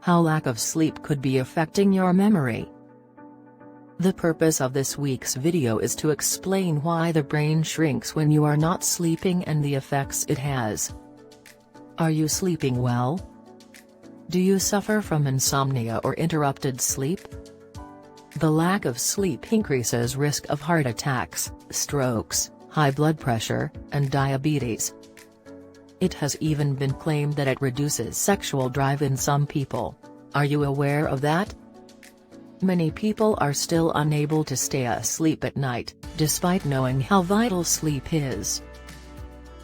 How lack of sleep could be affecting your memory. The purpose of this week's video is to explain why the brain shrinks when you are not sleeping and the effects it has. Are you sleeping well? Do you suffer from insomnia or interrupted sleep? The lack of sleep increases risk of heart attacks, strokes, high blood pressure, and diabetes. It has even been claimed that it reduces sexual drive in some people. Are you aware of that? Many people are still unable to stay asleep at night, despite knowing how vital sleep is.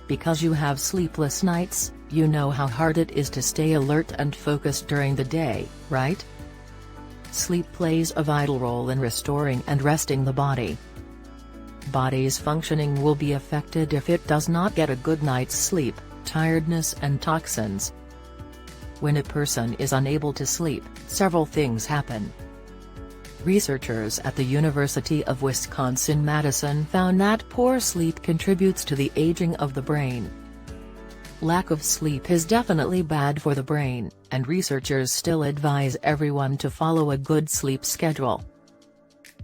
Because you have sleepless nights, you know how hard it is to stay alert and focused during the day, right? Sleep plays a vital role in restoring and resting the body. Body's functioning will be affected if it does not get a good night's sleep. Tiredness and toxins. When a person is unable to sleep, several things happen. Researchers at the University of Wisconsin-Madison found that poor sleep contributes to the aging of the brain. Lack of sleep is definitely bad for the brain, and researchers still advise everyone to follow a good sleep schedule.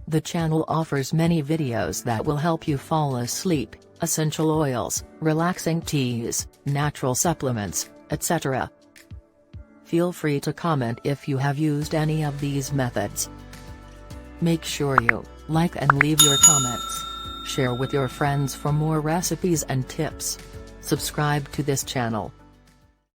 The channel offers many videos that will help you fall asleep: essential oils, relaxing teas, natural supplements, etc. Feel free to comment if you have used any of these methods. Make sure you like and leave your comments. Share with your friends for more recipes and tips. Subscribe to this channel.